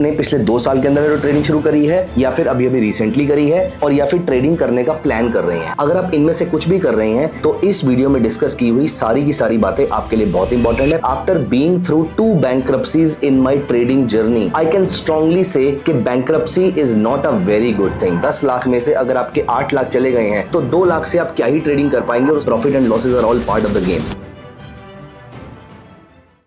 ने पिछले 2 साल के अंदर ट्रेडिंग शुरू करी है या फिर अभी अभी रिसेंटली करी है और या फिर ट्रेडिंग करने का प्लान कर रहे हैं। अगर आप इनमें से कुछ भी कर रहे हैं तो इस वीडियो में डिस्कस की हुई सारी की सारी बातें आपके लिए बहुत इंपॉर्टेंट है। After being through 2 bankruptcies in my trading journey, I can strongly say कि bankruptcy is not a very good thing. 10 lakh में से अगर आपके 8 लाख चले गए हैं तो 2 लाख से आप क्या ही ट्रेडिंग कर पाएंगे, और profit and losses are all part of the game.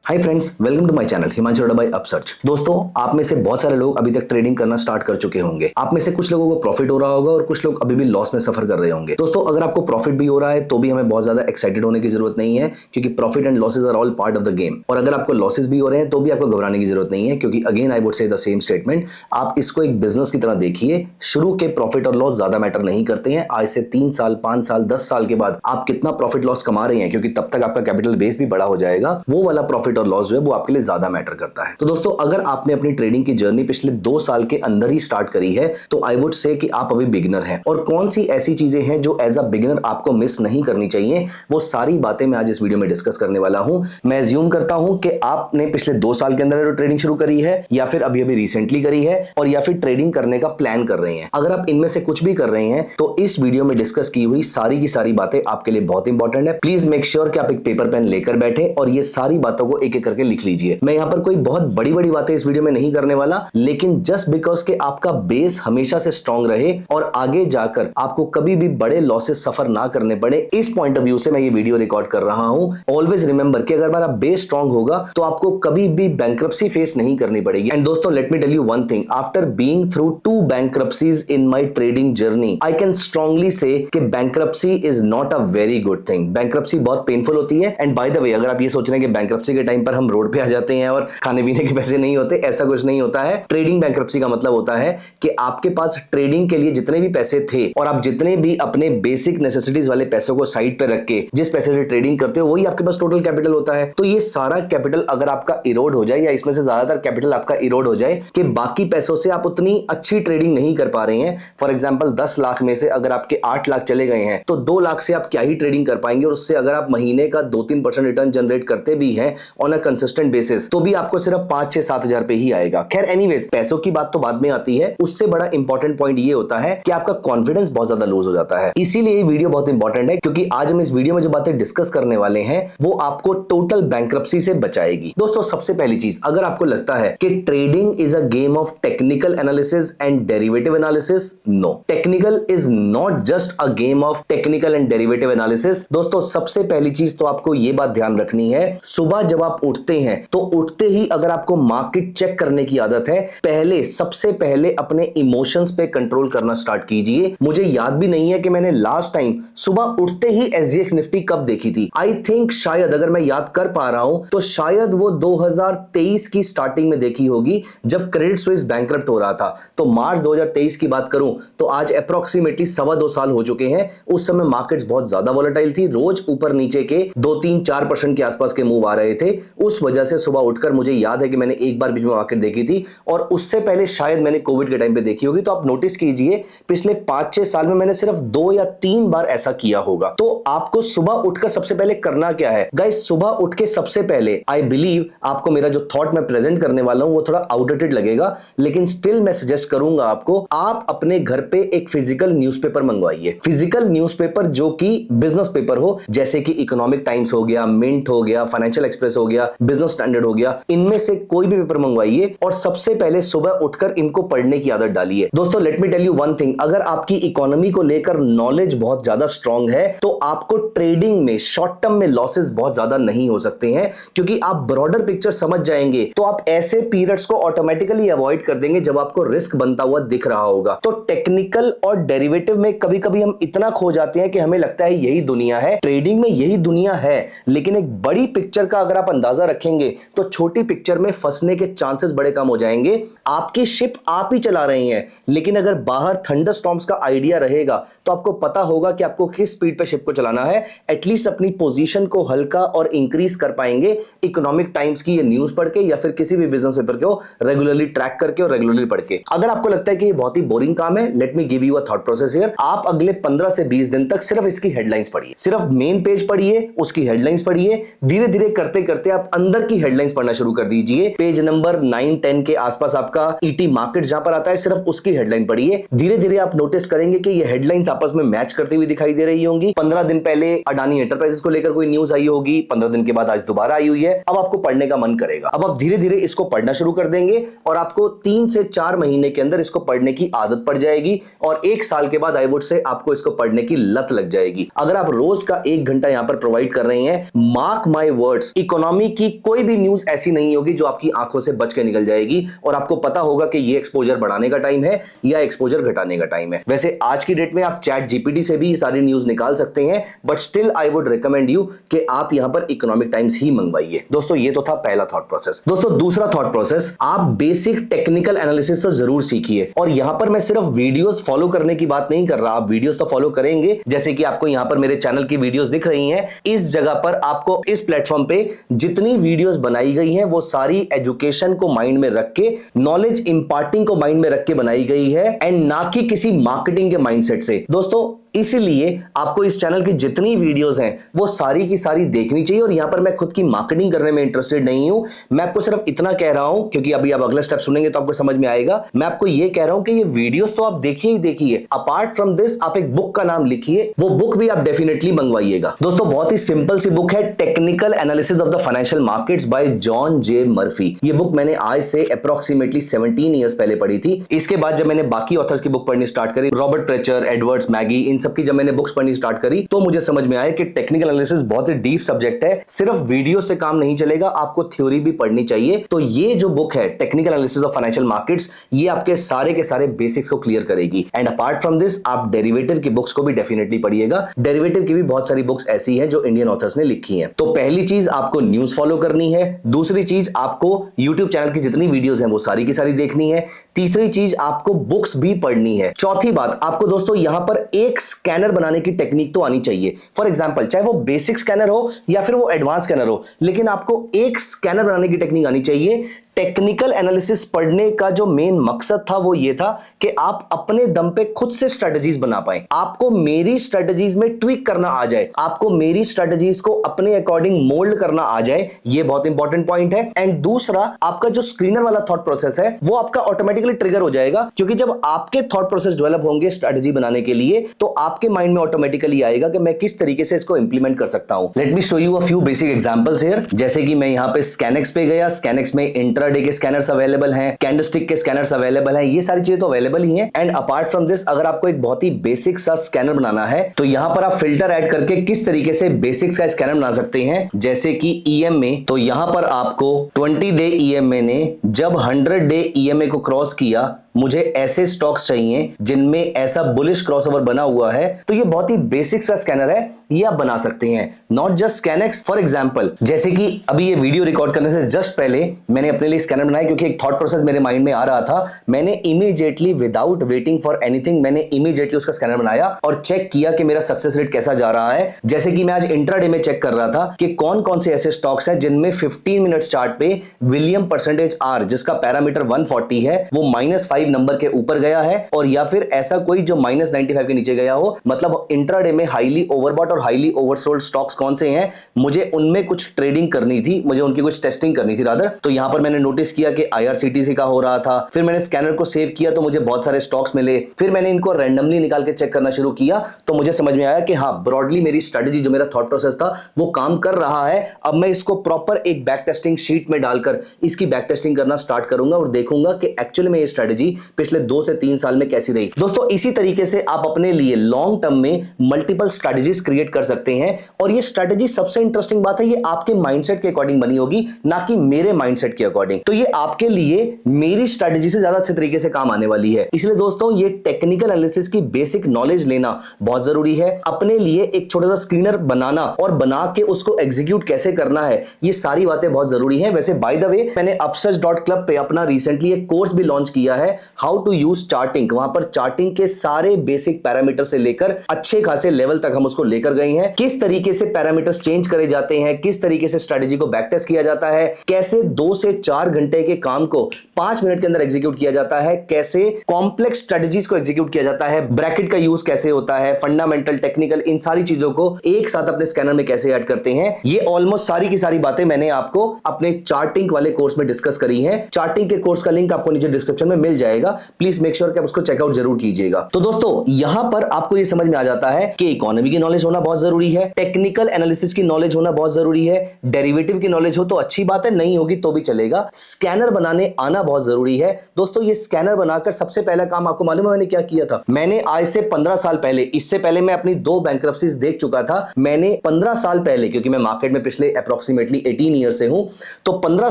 Hi friends, welcome to my channel Himanshu Arora by Upsearch. दोस्तों, आप में से बहुत सारे लोग अभी तक ट्रेडिंग करना स्टार्ट कर चुके होंगे। आप में से कुछ लोगों को प्रॉफिट हो रहा होगा और कुछ लोग अभी भी लॉस में सफर कर रहे होंगे। दोस्तों, अगर आपको प्रॉफिट भी हो रहा है तो भी हमें बहुत ज्यादा एक्साइटेड होने की जरूरत नहीं है, क्योंकि profit and losses are all part of the game. और अगर आपको लॉसेज भी हो रहे हैं तो भी आपको घबराने की जरूरत नहीं है, क्योंकि again I would say the same statement, आप इसको एक बिजनेस की तरह देखिए। शुरू के प्रॉफिट और लॉस ज्यादा मैटर नहीं करते हैं। आज से 3 साल, 5 साल, 10 साल के बाद आप कितना प्रॉफिट लॉस कमा रहे हैं, क्योंकि तब तक आपका कैपिटल बेस भी बड़ा हो जाएगा, वो वाला प्रॉफिट और लॉस जो है वो आपके लिए ज्यादा मैटर करता है। तो दोस्तों, अगर आपने अपनी ट्रेडिंग की जर्नी पिछले 2 साल के अंदर ही स्टार्ट करी है तो आई वुड से कि आप अभी बिगिनर हैं। और कौन सी ऐसी चीजें हैं जो एज अ बिगिनर आपको मिस नहीं करनी चाहिए, वो सारी बातें मैं आज इस वीडियो में डिस्कस करने वाला हूं। मैं अज्यूम करता हूं कि आपने पिछले 2 साल के अंदर ट्रेडिंग शुरू करी है या फिर अभी अभी रिसेंटली करी है और या फिर ट्रेडिंग करने का प्लान कर रहे हैं। अगर आप इनमें से कुछ भी कर रहे हैं तो इस वीडियो में डिस्कस की हुई सारी की सारी बातें आपके लिए बहुत इंपॉर्टेंट है। प्लीज मेक श्योर कि आप एक पेपर पेन लेकर बैठे और ये सारी बातों को एक एक करके लिख लीजिए। मैं यहां पर कोई बहुत बड़ी बातें इस वीडियो में नहीं करने वाला, लेकिन जस्ट बिकॉज के आपका बेस हमेशा से स्ट्रांग रहे और आगे जाकर आपको कभी भी बड़े लॉसेस सफर ना करने पड़े, इस पॉइंट ऑफ व्यू से मैं ये वीडियो रिकॉर्ड कर रहा हूं। ऑलवेज रिमेंबर कि अगर हमारा बेस स्ट्रांग होगा तो आपको कभी भी बैंक्रप्सी फेस नहीं करनी पड़ेगी। एंड दोस्तों, let me tell you one thing, after being through 2 bankruptcies in my trading journey, I can strongly say कि bankruptcy is not a very good thing. Bankruptcy बहुत पेनफुल होती है। एंड बाय द वे, अगर आप ये सोच रहे हैं कि बैंक्रप्सी के टाइम पर हम रोड पे आ जाते हैं और खाने पीने के पैसे नहीं होते, ऐसा कुछ नहीं होता है। ट्रेडिंग बैंक्रप्सी का मतलब होता है कि आपके पास ट्रेडिंग के लिए जितने भी पैसे थे और आप जितने भी अपने बेसिक नेसेसिटीज वाले पैसों को साइड पे रख के जिस पैसे से ट्रेडिंग करते हो वही आपके पास टोटल कैपिटल होता है। तो ये सारा कैपिटल अगर आपका इरोड हो जाए या इसमें से ज्यादातर कैपिटल आपका इरोड हो जाए कि बाकी पैसों से आप उतनी अच्छी ट्रेडिंग नहीं कर पा रहे हैं। फॉर एग्जांपल, 10 लाख में से अगर आपके 8 लाख चले गए हैं तो 2 लाख से आप क्या ही ट्रेडिंग कर पाएंगे, और उससे अगर आप महीने का 2-3% रिटर्न जनरेट करते भी हैं ऑन अ कंसिस्टेंट बेसिस तो भी आपको सिर्फ 5-6-7 हजार पे ही आएगा। खैर, एनीवेज, पैसों की बात तो बाद में आती है। उससे बड़ा इंपॉर्टेंट पॉइंट ये होता है कि आपका कॉन्फिडेंस बहुत ज्यादा लूज हो जाता है। इसीलिए ये वीडियो बहुत इंपॉर्टेंट है, क्योंकि आज हम इस वीडियो में जो बातें डिस्कस करने वाले हैं वो आपको टोटल बैंक्रप्सी से बचाएगी। दोस्तों, सबसे पहली चीज, अगर आपको लगता है कि trading is a game of technical analysis and derivative analysis, no, technical is not just a game of technical and derivative analysis. दोस्तों, सबसे पहली चीज तो आपको ये बात ध्यान रखनी है, सुबह जब आप उठते हैं तो उठते ही अगर आपको मार्केट चेक करने की आदत है, सबसे पहले अपने इमोशंस पे कंट्रोल करना स्टार्ट कीजिए। मुझे याद भी नहीं है कि मैंने लास्ट टाइम सुबह उठते ही एसजीएक्स निफ्टी कब देखी थी। आई थिंक शायद, अगर मैं याद कर पा रहा हूं तो शायद वो 2023 की स्टार्टिंग में देखी होगी, जब क्रेडिट स्विस बैंकरप्ट हो रहा था। तो मार्च 2023 की बात करूं तो आज अप्रोक्सीमेटली 2.25 साल हो चुके हैं। उस समय मार्केट्स बहुत ज्यादा वोलेटाइल थी, रोज ऊपर नीचे के 2-3-4% के आसपास के मूव आ रहे थे। उस वजह से सुबह उठकर मुझे याद है कि मैंने एक बार बीच में मार्केट देखी थी, और उससे पहले शायद मैंने कोविड के टाइम पे देखी होगी। तो आप नोटिस कीजिए, पिछले 5-6 साल में मैंने सिर्फ 2 या 3 बार ऐसा किया होगा। तो आपको सुबह उठकर सबसे पहले करना क्या है गाइस? सुबह उठ के सबसे पहले, आई बिलीव आपको मेरा जो थॉट मैं प्रेजेंट करने वाला हूं वो थोड़ा आउटडेटेड लगेगा, लेकिन स्टिल मैं सजेस्ट करूंगा आपको, आप अपने घर पे एक फिजिकल न्यूज़पेपर मंगवाइए। फिजिकल न्यूज़पेपर जो कि बिजनेस पेपर हो, जैसे कि इकोनॉमिक टाइम्स हो गया, मिंट हो गया, फाइनेंशियल एक्सप्रेस हो गया, बिजनेस स्टैंडर्ड हो गया, इनमें से कोई भी पेपर मंगवाइए और सबसे पहले सुबह उठकर इनको पढ़ने की आदत डालिए। दोस्तों, let me tell you one thing, अगर आपकी इकोनॉमी को लेकर नॉलेज बहुत ज्यादा स्ट्रांग है तो आपको ट्रेडिंग में शॉर्ट टर्म में लॉसेस बहुत ज्यादा नहीं हो सकते हैं, क्योंकि आप ब्रॉडर पिक्चर समझ जाएंगे तो आप ऐसे पीरियड्स को ऑटोमेटिकली अवॉइड कर देंगे जब आपको रिस्क बनता हुआ दिख रहा होगा। तो टेक्निकल और डेरिवेटिव में कभी कभी हम इतना खो जाते हैं कि हमें लगता है यही दुनिया है, ट्रेडिंग में यही दुनिया है, लेकिन एक बड़ी पिक्चर का अगर आप अंदाजा रखेंगे तो छोटी पिक्चर में फंसने के चांसेस बड़े कम हो जाएंगे। आपकी शिप आप ही चला रहे हैं, लेकिन अगर बाहर थंडरस्टॉर्म्स का आइडिया रहेगा तो आपको पता होगा कि आपको किस स्पीड पे शिप को चलाना है। एटलीस्ट अपनी पोजीशन को हल्का और इंक्रीज कर पाएंगे इकोनॉमिक टाइम्स की ये न्यूज पढ़ के, या फिर किसी भी बिजनेस पेपर को रेगुलरली ट्रैक करके और रेगुलरली पढ़ के। अगर आपको लगता है कि ये बहुत ही बोरिंग काम है, let me give you a thought process here. आप अगले 15 से 20 दिन तक सिर्फ इसकी हेडलाइंस पढ़िए, सिर्फ मेन पेज पढ़िए, उसकी हेडलाइंस पढ़िए, धीरे धीरे करते करते करते आप अंदर की हेडलाइंस पढ़ना शुरू कर दीजिए। पेज नंबर 9-10 के आसपास आपका ईटी मार्केट जहां पर आता है, सिर्फ उसकी हेडलाइन पढ़िए। धीरे धीरे आप नोटिस करेंगे कि ये हेडलाइंस आपस में मैच करती हुई दिखाई दे रही होंगी। 15 दिन पहले अडानी एंटरप्राइजेस को लेकर कोई न्यूज आई होगी, 15 दिन के बाद आज दोबारा आई हुई है। अब आपको पढ़ने का मन करेगा। अब आप धीरे धीरे इसको पढ़ना शुरू कर देंगे और आपको 3 से 4 महीने के अंदर इसको पढ़ने की आदत पड़ जाएगी और 1 साल के बाद आई वुड से आपको इसको पढ़ने की लत लग जाएगी। अगर आप रोज का 1 घंटा यहां पर प्रोवाइड कर रहे हैं, मार्क माय वर्ड्स, इकोनॉमी की कोई भी न्यूज ऐसी नहीं होगी जो आपकी आंखों से बच के निकल जाएगी और आपको पता होगा कि ये एक्सपोजर बढ़ाने का टाइम है या एक्सपोजर घटाने का टाइम है। वैसे आज की डेट में आप चैट जीपीटी से भी ये सारी न्यूज निकाल सकते हैं, but still I would recommend you कि आप यहां पर इकोनॉमिक टाइम्स ही मंगवाइए। दोस्तों ये तो था पहला थॉट प्रोसेस। दोस्तों दूसरा थॉट प्रोसेस, आप बेसिक टेक्निकल एनालिसिस तो जरूर सीखिए। और यहां पर मैं सिर्फ वीडियोस फॉलो करने की बात नहीं कर रहा, आप वीडियोस तो फॉलो करेंगे, जैसे कि आपको यहां पर मेरे चैनल की वीडियोस दिख रही हैं। इस जगह पर आपको इस प्लेटफॉर्म पे जितनी वीडियोस बनाई गई हैं वो सारी एजुकेशन को माइंड में रख के, नॉलेज इंपार्टिंग को माइंड में रख के बनाई गई है एंड ना कि किसी मार्केटिंग के माइंडसेट से। दोस्तों इसीलिए आपको इस चैनल की जितनी वीडियोस हैं वो सारी की सारी देखनी चाहिए। और यहां पर मैं खुद की मार्केटिंग करने में इंटरेस्टेड नहीं हूं, मैं आपको सिर्फ इतना कह रहा हूं, क्योंकि अभी आप अगला स्टेप सुनेंगे तो आपको समझ में आएगा। मैं आपको यह कह रहा हूं कि ये वीडियोस तो आप देखिए ही देखिए, अपार्ट फ्रॉम दिस आप एक बुक का नाम लिखिए, वो बुक भी आप डेफिनेटली मंगवाइएगा। दोस्तों बहुत ही सिंपल सी बुक है, technical analysis of the financial markets bye John J Murphy. ये बुक मैंने आज से अप्रोक्सीमेटली 17 ईयर्स पहले पढ़ी थी। इसके बाद जब मैंने बाकी ऑथर्स की बुक पढ़नी स्टार्ट करी, रॉबर्ट प्रेचर, एडवर्ड्स, मैगी, इन सबकी जब मैंने बुक्स पढ़नी स्टार्ट करी तो मुझे समझ में आया कि टेक्निकल एनालिसिस बहुत ही डीप सब्जेक्ट है, सिर्फ वीडियो से काम नहीं चलेगा, आपको थ्योरी भी पढ़नी चाहिए। तो ये जो बुक है technical analysis of financial markets, ये आपके सारे के सारे बेसिक्स को क्लियर करेगी। एंड अपार्ट फ्रॉम दिस आप डेरिवेटिव की बुक्स को भी डेफिनेटली पढ़िएगा। डेरिवेटिव की भी बहुत सारी बुक्स ऐसी हैं जो इंडियन ऑथर्स ने लिखी हैं। तो पहली चीज आपको न्यूज फॉलो करनी है, दूसरी चीज आपको यूट्यूब चैनल की जितनी वीडियोस हैं वो सारी की सारी देखनी है, तीसरी चीज आपको बुक्स भी पढ़नी है, चौथी बात आपको दोस्तों यहां पर एक स्कैनर बनाने की टेक्निक तो आनी चाहिए। फॉर एग्जांपल चाहे वो बेसिक स्कैनर हो या फिर वो एडवांस स्कैनर हो, लेकिन आपको एक स्कैनर बनाने की टेक्निक आनी चाहिए। टेक्निकल एनालिसिस पढ़ने का जो मेन मकसद था वो ये था कि आप अपने दम पे खुद से स्ट्रेटजीज बना पाए, आपको मेरी स्ट्रेटजीज में ट्विक करना आ जाए, आपको मेरी स्ट्रेटजीज को अपने अकॉर्डिंग मोल्ड करना आ जाए। ये बहुत इंपॉर्टेंट पॉइंट है। एंड दूसरा, आपका जो स्क्रीनर वाला थॉट प्रोसेस है वो आपका ऑटोमेटिकली ट्रिगर हो जाएगा, क्योंकि जब आपके थॉट प्रोसेस डेवलप होंगे स्ट्रेटजी बनाने के लिए तो आपके माइंड में ऑटोमेटिकली आएगा कि मैं किस तरीके से इसको इंप्लीमेंट कर सकता हूं। Let me show you a few basic examples here. जैसे कि मैं यहां पे स्कैनेक्स पे गया, स्कैनेक्स में इंट्राडे के स्कैनर्स अवेलेबल हैं, कैंडलस्टिक के स्कैनर्स अवेलेबल हैं, ये सारी चीजें तो अवेलेबल ही हैं। एंड अपार्ट फ्रॉम दिस अगर आपको एक बहुत ही बेसिक सा स्कैनर बनाना है तो यहां पर आप फिल्टर ऐड करके किस तरीके से बेसिक्स का स्कैनर बना सकते हैं। जैसे कि ईएमए, तो यहां पर आपको 20 डे ईएमए ने जब 100 डे ईएमए को क्रॉस किया, मुझे ऐसे स्टॉक्स चाहिए जिनमें ऐसा बुलिश क्रॉसओवर बना हुआ है, तो ये बहुत ही बेसिक सा स्कैनर है, ये आप बना सकते हैं। नॉट जस्ट स्कैनेक्स, फॉर एग्जांपल जैसे कि अभी ये वीडियो रिकॉर्ड करने से जस्ट पहले मैंने अपने लिए स्कैनर बनाया, क्योंकि एक थॉट प्रोसेस मेरे माइंड में आ रहा था। मैंने immediately without waiting for anything मैंने इमीडिएटली उसका स्कैनर बनाया और चेक किया कि मेरा सक्सेस रेट कैसा जा रहा है। जैसे कि मैं आज इंट्राडे में चेक कर रहा था कि कौन कौन से ऐसे स्टॉक्स हैं जिनमें 15 मिनट्स चार्ट पे विलियम परसेंटेज आर, जिसका पैरामीटर 140 है, वो -5 नंबर के ऊपर गया है, और या फिर ऐसा कोई जो -95 के नीचे गया हो। मतलब इंट्राडे में हाईली ओवरबॉट और हाईली ओवरसोल्ड स्टॉक्स कौन से हैं, मुझे उनमें कुछ ट्रेडिंग करनी थी, मुझे उनकी कुछ टेस्टिंग करनी थी रादर। तो यहां पर मैंने नोटिस किया कि आईआरसीटीसी का हो रहा था, फिर मैंने स्कैनर को सेव किया तो मुझे बहुत सारे स्टॉक्स मिले, फिर मैंने इनको रैंडमली निकाल के चेक करना शुरू किया तो मुझे समझ में आया कि हाँ, ब्रॉडली मेरी स्ट्रेटजी, जो मेरा थॉट प्रोसेस था वो काम कर रहा है। अब मैं इसको प्रॉपर एक बैक टेस्टिंग शीट में डालकर इसकी बैक टेस्टिंग करना स्टार्ट करूंगा और देखूंगा कि एक्चुअली में ये स्ट्रेटजी पिछले 2 से 3 साल में कैसी रही। दोस्तों इसी तरीके से आप अपने लिए लॉन्ग टर्म में मल्टीपल स्ट्रेटजीज क्रिएट कर सकते हैं, और ये स्ट्रेटजी सबसे इंटरेस्टिंग बात है, ये आपके माइंडसेट के अकॉर्डिंग बनी होगी, ना कि मेरे माइंडसेट के अकॉर्डिंग। तो ये आपके लिए मेरी स्ट्रेटजी से ज्यादा अच्छे तरीके से काम आने वाली है। इसलिए दोस्तों ये टेक्निकल एनालिसिस की बेसिक नॉलेज लेना बहुत जरूरी है। अपने लिए एक छोटा सा स्क्रीनर बनाना और बना के उसको एग्जीक्यूट कैसे करना है, ये सारी बातें बहुत जरूरी है। वैसे बाय द वे मैंने upsurge.club पे अपना रिसेंटली एक कोर्स भी लॉन्च किया है, हाउ टू यूज चार्टिंग। वहां पर चार्टिंग के सारे बेसिक पैरामीटर से लेकर अच्छे खासे लेवल तक हम उसको लेकर गए हैं। किस तरीके से पैरामीटर्स चेंज करे जाते हैं, किस तरीके से स्ट्रेटेजी को बैक टेस्ट किया जाता है, कैसे 2 से 4 घंटे के काम को 5 मिनट के अंदर एग्जीक्यूट किया जाता है, कैसे कॉम्प्लेक्स स्ट्रेटेजीज को एग्जीक्यूट किया जाता है, ब्रैकेट का यूज कैसे होता है, फंडामेंटल, टेक्निकल, इन सारी चीजों को एक साथ अपने स्कैनर में कैसे ऐड करते हैं, ये ऑलमोस्ट सारी की सारी बातें मैंने आपको अपने चार्टिंग वाले कोर्स में डिस्कस करी है। चार्टिंग के कोर्स का लिंक आपको नीचे डिस्क्रिप्शन में मिल जाएगा, प्लीज मेक श्योर कि आप उसको चेकआउट जरूर कीजिएगा। तो दोस्तों यहां पर आपको ये समझ में आ जाता है कि इकोनॉमी की नॉलेज होना बहुत जरूरी है, टेक्निकल एनालिसिस की नॉलेज होना बहुत जरूरी है, डेरिवेटिव की नॉलेज हो तो अच्छी बात है, नहीं होगी तो भी चलेगा, स्कैनर बनाने आना बहुत जरूरी है। दोस्तों ये स्कैनर बनाकर सबसे पहला काम आपको मालूम है मैंने क्या किया था? मैंने आज से 15 साल पहले, इससे पहले मैं अपनी 2 बैंक्रप्सीज देख चुका था। मैंने 15 साल पहले, क्योंकि मैं मार्केट में पिछले अप्रोक्सीमेटली 18 ईयर से हूं, तो 15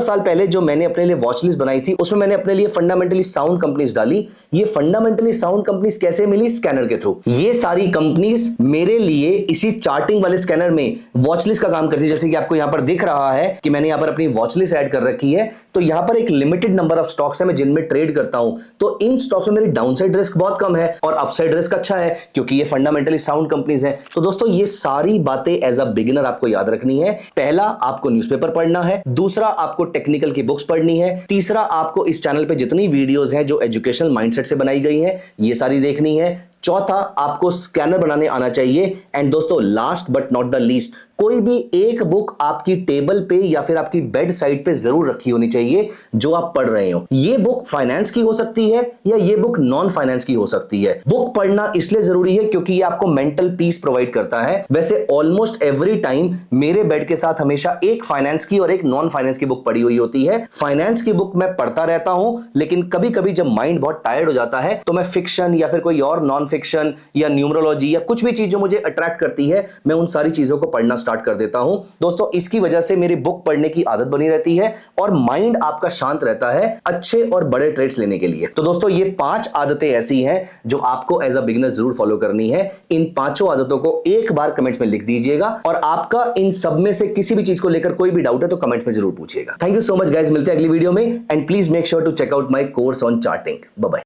साल पहले जो मैंने अपने लिए वॉच लिस्ट बनाई थी उसमें मैंने अपने लिए फंडामेंटली साउंड कंपनीज डाली। ये फंडामेंटली साउंड कंपनीज कैसे मिली? स्कैनर के थ्रू। ये सारी कंपनीज मेरे लिए इसी चार्टिंग वाले स्कैनर में वॉच लिस्ट का काम करती है। जैसे कि आपको यहां पर दिख रहा है कि मैंने यहां पर अपनी वॉच लिस्ट ऐड कर रखी है, तो यहां पर एक लिमिटेड नंबर ऑफ स्टॉक्स है मैं जिनमें ट्रेड करता हूं। तो इन स्टॉक्स में मेरी डाउनसाइड रिस्क बहुत कम है और अपसाइड रिस्क अच्छा है, क्योंकि ये फंडामेंटली साउंड कंपनीज हैं। तो दोस्तों ये सारी बातें एज अ बिगिनर आपको याद रखनी है। पहला, आपको न्यूज़पेपर पढ़ना है। दूसरा, आपको टेक्निकल की बुक्स पढ़नी है। तीसरा, आपको इस चैनल पे जितनी वीडियोस हैं जो एजुकेशनल माइंडसेट से बनाई गई हैं ये सारी देखनी है। चौथा, आपको स्कैनर बनाने आना चाहिए। एंड दोस्तों last but not the least, कोई भी एक बुक आपकी टेबल पे या फिर आपकी बेड साइड पे जरूर रखी होनी चाहिए जो आप पढ़ रहे हो। ये बुक फाइनेंस की हो सकती है या ये बुक नॉन फाइनेंस की हो सकती है। बुक पढ़ना इसलिए जरूरी है क्योंकि ये आपको मेंटल पीस प्रोवाइड करता है। वैसे ऑलमोस्ट एवरी टाइम मेरे बेड के साथ हमेशा एक फाइनेंस की और एक नॉन फाइनेंस की बुक पड़ी हुई होती है। फाइनेंस की बुक मैं पढ़ता रहता हूं, लेकिन कभी कभी जब माइंड बहुत टायर्ड हो जाता है तो मैं फिक्शन या फिर कोई और नॉन फिक्शन या न्यूमरोलॉजी या कुछ भी चीज जो मुझे अट्रैक्ट करती है मैं उन सारी चीजों को पढ़ना स्टार्ट कर देता हूं। दोस्तों इसकी वजह से मेरी बुक पढ़ने की आदत बनी रहती है और माइंड आपका शांत रहता है अच्छे और बड़े ट्रेड्स लेने के लिए। तो दोस्तों ये 5 आदतें ऐसी हैं जो आपको एज अ बिगिनर जरूर फॉलो करनी है। इन 5 आदतों को एक बार कमेंट्स में लिख दीजिएगा और आपका इन सब में से किसी भी चीज को लेकर कोई भी डाउट है तो कमेंट में जरूर पूछिएगा। Thank you so much guys, मिलते हैं अगली वीडियो में and please make sure to check out my course on charting. Bye bye.